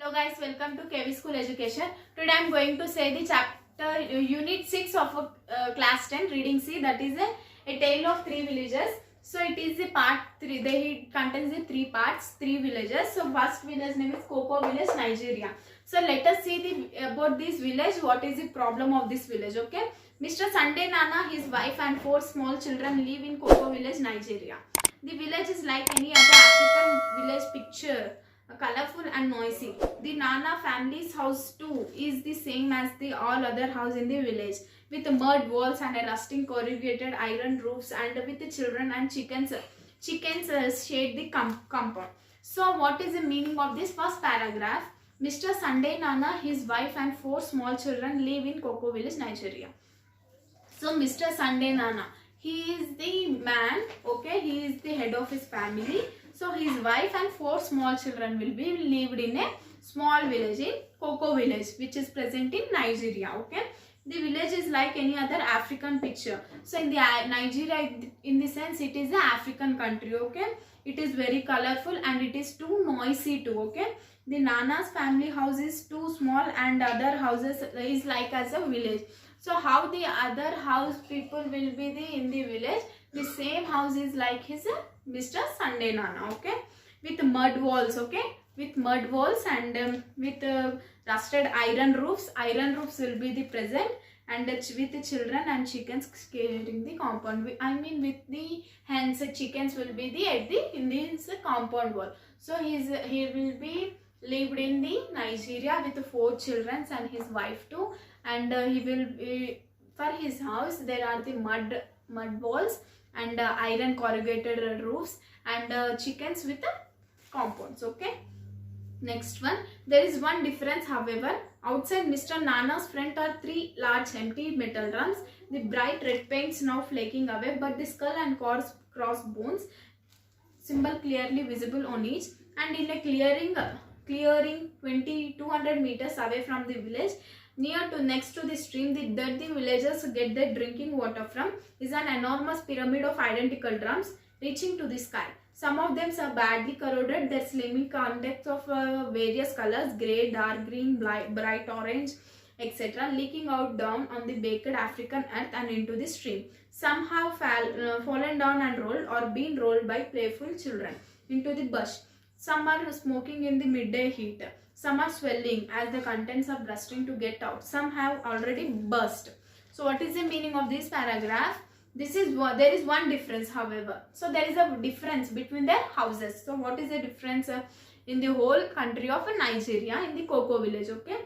Hello guys, welcome to KV School Education. Today I am going to say the chapter unit 6 of class 10 reading C, that is a tale of three villages. So it is the part 3. It contains the three parts, three villages. So first village name is Koko village, Nigeria. So let us see about this village. What is the problem of this village? Okay, Mr. Sunday Nana, his wife and 4 small children live in Koko village, Nigeria. The village is like any other African village picture, colorful and noisy. The Nana family's house too is the same as the all other house in the village, with mud walls and a rusting corrugated iron roofs, and with the children and chickens shade the compound. So what is the meaning of this first paragraph? Mr. Sunday Nana, his wife and 4 small children live in Koko village, Nigeria. So Mr. Sunday Nana, he is the man, okay, he is the head of his family. So his wife and 4 small children will be lived in a small village in Koko village, which is present in Nigeria. Okay, the village is like any other African picture. So in the Nigeria, in the sense, it is an African country. Okay, it is very colorful and it is too noisy too. Okay, the Nana's family house is too small and other houses is like as a village. So how the other house people will be in the village, the same house is like his Mr. Sunday Nana, okay, with mud walls, okay, with mud walls and with rusted iron roofs. Iron roofs will be the present, and with the children and chickens scaling the compound. I mean, with the hens, chickens will be in this compound wall. So he will be lived in the Nigeria with 4 children and his wife too, and he will be, for his house there are the mud walls and iron corrugated roofs and chickens with compounds. Okay, next one, there is one difference however. Outside Mr. Nana's front are 3 large empty metal drums, the bright red paints now flaking away, but the skull and crossbones symbol clearly visible on each. And in a clearing 200 meters away from the village, next to the stream that the villagers get their drinking water from, is an enormous pyramid of identical drums reaching to the sky. Some of them are badly corroded, their slimy contents of various colors, grey, dark green, bright orange, etc., leaking out down on the baked African earth and into the stream. Some have fallen down and rolled or been rolled by playful children into the bush. Some are smoking in the midday heat. Some are swelling as the contents are bursting to get out. Some have already burst. So what is the meaning of this paragraph? There is one difference however. So there is a difference between their houses. So what is the difference in the whole country of Nigeria in the Koko village? Okay,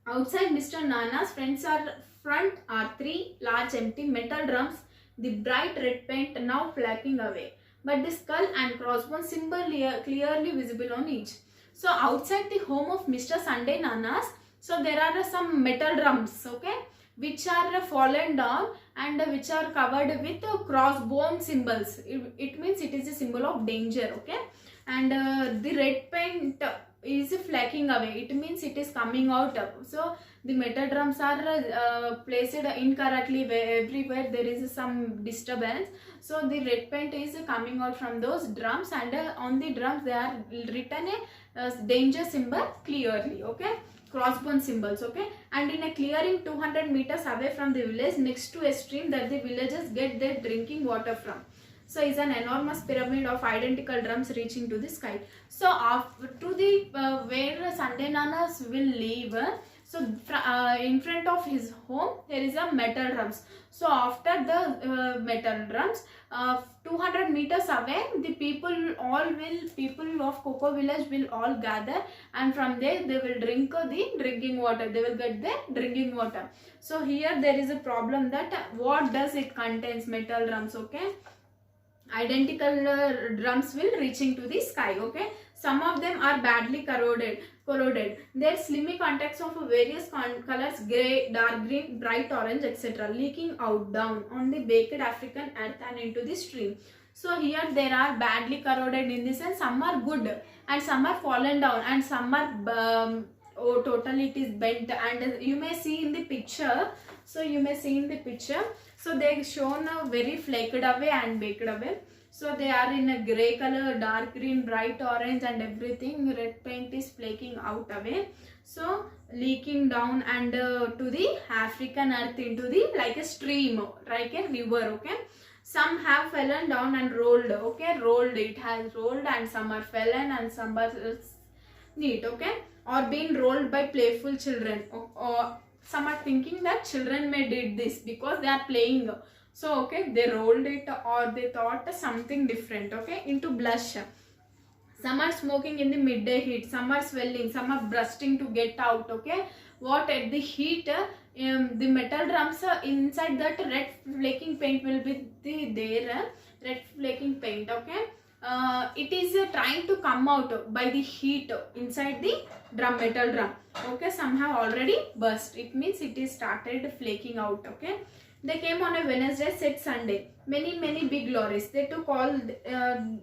outside Mr. Nana's front are 3 large empty metal drums, the bright red paint now flaking away, but the skull and crossbones symbol clearly visible on each. So outside the home of Mr. Sunday Nana's, so there are some metal drums, okay, which are fallen down and which are covered with crossbone symbols. It means it is a symbol of danger, okay, and the red paint is flaking away. It means it is coming out. So the metal drums are placed incorrectly everywhere there is some disturbance. So the red paint is coming out from those drums, and on the drums they are written a danger symbol clearly, okay, crossbone symbols, okay. And in a clearing 200 meters away from the village, next to a stream that the villagers get their drinking water from, so is an enormous pyramid of identical drums reaching to the sky. So to the where Sunday Nanas will live, so in front of his home there is a metal drums. So after the metal drums, 200 meters away, the people of Koko village will all gather, and from there they will drink the drinking water. They will get the drinking water. So here there is a problem that what does it contains? Metal drums, okay. Identical drums will reaching to the sky, okay. Some of them are badly corroded. Their slimy contacts of various colors, grey, dark green, bright orange, etc., leaking out down on the baked African earth and into the stream. So here there are badly corroded in this, and some are good and some are fallen down and some are totally it is bent, and you may see in the picture. So you may see in the picture, so they shown very flaked away and baked away. So they are in a grey color, dark green, bright orange and everything. Red paint is flaking out away. So leaking down and to the African earth into the like a stream, like a river, okay. Some have fallen down and rolled, okay, rolled, it has rolled, and some are fallen and some are neat, okay, or being rolled by playful children, or some are thinking that children may did this because they are playing. So okay, they rolled it or they thought something different, okay, into blush. Some are smoking in the midday heat, some are swelling, some are bursting to get out, okay. What at the heat, the metal drums inside that red flaking paint will be there, red flaking paint, okay. It is trying to come out by the heat inside the drum, metal drum, okay. Some have already burst, it means it is started flaking out, okay. They came on a Wednesday, said Sunday. Many big lorries. They took all,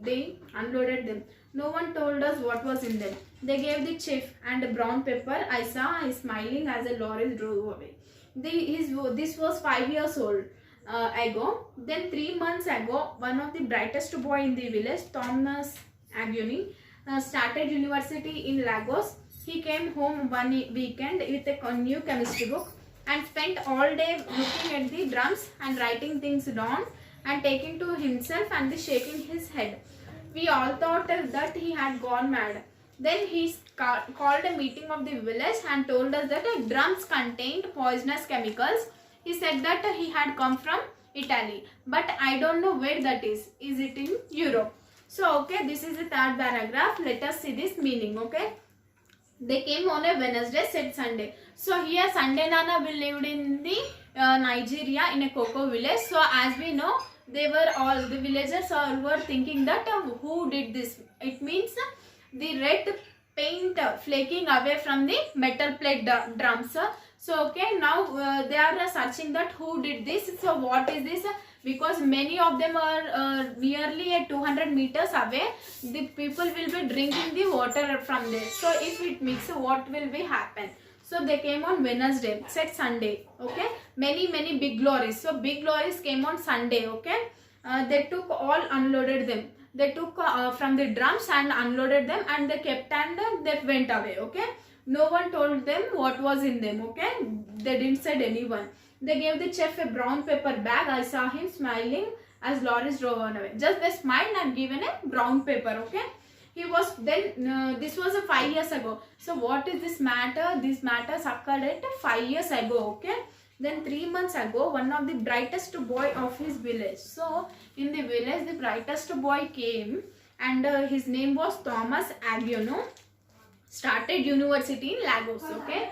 they unloaded them. No one told us what was in them. They gave the chief and a brown paper. I saw him smiling as the lorries drove away. This was 5 years old ago. Then 3 months ago, one of the brightest boy in the village, Thomas Aguni, started university in Lagos. He came home one weekend with a new chemistry book and spent all day looking at the drums and writing things down and taking to himself and shaking his head. We all thought that he had gone mad. Then he called a meeting of the village and told us that drums contained poisonous chemicals. He said that he had come from Italy, but I don't know where that is. Is it in Europe? So okay, this is the third paragraph. Let us see this meaning, okay. They came on a Wednesday, said Sunday. So here Sunday Nana will lived in the Nigeria in a cocoa village. So as we know, they were all, the villagers were thinking that who did this. It means the red paint flaking away from the metal plate drums. So okay, now they are searching that who did this. So what is this? Because many of them are nearly at 200 meters away. The people will be drinking the water from there. So if it mixes, what will be happen? So they came on Wednesday, said Sunday, okay. Many big lorries. So big lorries came on Sunday, okay. They took all, unloaded them. They took from the drums and unloaded them, and they kept and they went away, okay. No one told them what was in them, okay. They didn't said anyone. They gave the chef a brown paper bag. I saw him smiling as lorries drove on away. Just they smiled and given a brown paper, okay. He was then, this was 5 years ago. So what is this matter? This matter occurred at 5 years ago, okay. Then 3 months ago, one of the brightest boy of his village. So in the village, the brightest boy came, and his name was Thomas Agnew. Started university in Lagos, okay.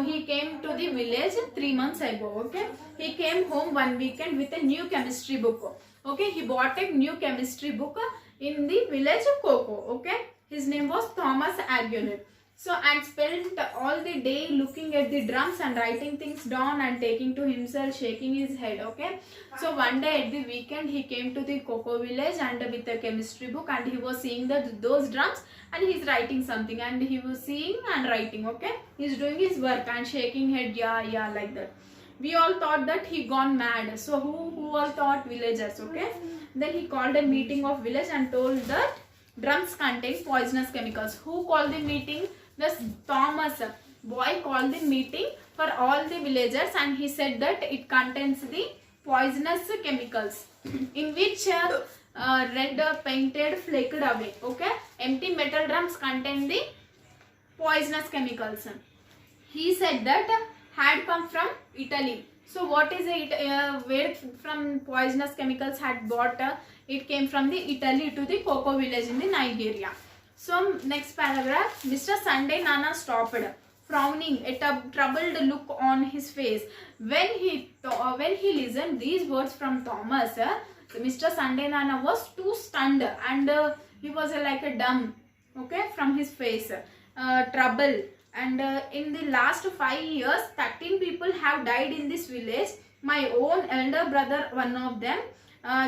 He came to the village 3 months ago, okay. He came home one weekend with a new chemistry book, okay. He bought a new chemistry book in the village Coco, okay. His name was Thomas Agnew. So and spent all the day looking at the drums and writing things down and taking to himself, shaking his head, okay. So one day at the weekend he came to the Coco village and with a chemistry book, and he was seeing those drums and he's writing something, and he was seeing and writing, okay. He's doing his work and shaking head, yeah like that. We all thought that he gone mad. So who all thought? Villagers, okay. Then he called a meeting of village and told that drums contain poisonous chemicals. Who called the meeting? This Thomas boy called the meeting for all the villagers, and he said that it contains the poisonous chemicals in which red painted flaked away, okay. Empty metal drums contain the poisonous chemicals. He said that had come from Italy. So what is it? Where from poisonous chemicals had bought? It came from the Italy to the Cocoa village in the Nigeria. So next paragraph. Mr. Sunday Nana stopped, frowning, a troubled look on his face. When he listened these words from Thomas, Mr. Sunday Nana was too stunned, and he was like a dumb, okay, from his face. Trouble. And in the last 5 years, 13 people have died in this village. My own elder brother, one of them.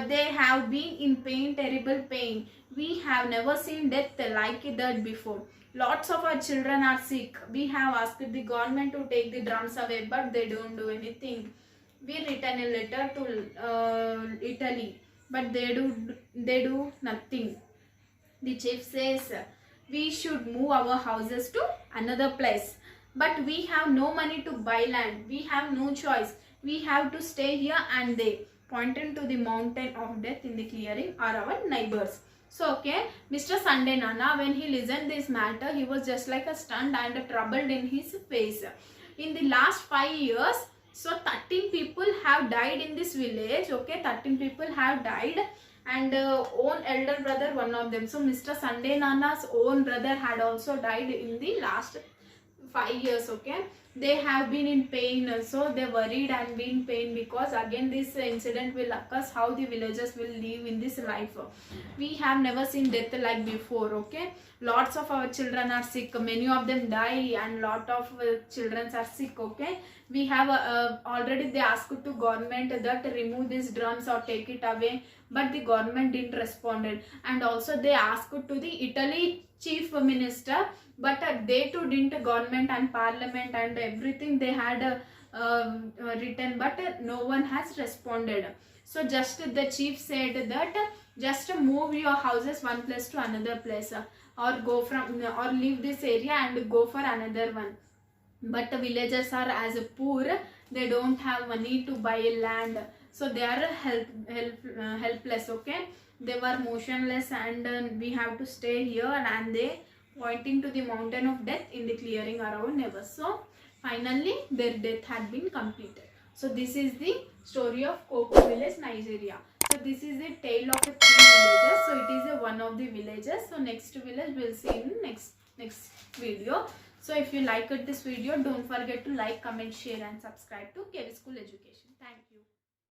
They have been in pain, terrible pain. We have never seen death like that before. Lots of our children are sick. We have asked the government to take the drums away, but they don't do anything. We written a letter to Italy. but they do nothing. The chief says, we should move our houses to another place, but we have no money to buy land. We have no choice. We have to stay here, and they pointed to the mountain of death in the clearing are our neighbors. So okay, Mr. Sunday Nana, when he listened this matter, he was just like a stunned and troubled in his face. In the last 5 years, so 13 people have died in this village. Okay, 13 people have died, and own elder brother one of them. So Mr. Sunday Nana's own brother had also died in the last 5 years. Okay, they have been in pain, so they worried and been in pain because again this incident will occur. How the villagers will live in this life? We have never seen death like before. Okay, lots of our children are sick, many of them die, and lot of children are sick. Okay, we have already they asked to government that remove these drums or take it away, but the government didn't respond. And also they asked to the Italy chief minister, but they too didn't. Government and parliament and everything they had written, but no one has responded. So just the chief said that just move your houses one place to another place, or go from or leave this area and go for another one. But the villagers are as poor, they don't have money to buy land, so they are helpless. Okay, they were motionless, and we have to stay here, and they pointing to the mountain of death in the clearing around neighbors. So finally their death had been completed. So this is the story of Koko village, Nigeria. So this is the tale of the 3 villages. So it is one of the villages. So next village we'll see in next video. So if you liked this video, don't forget to like, comment, share and subscribe to KV School Education.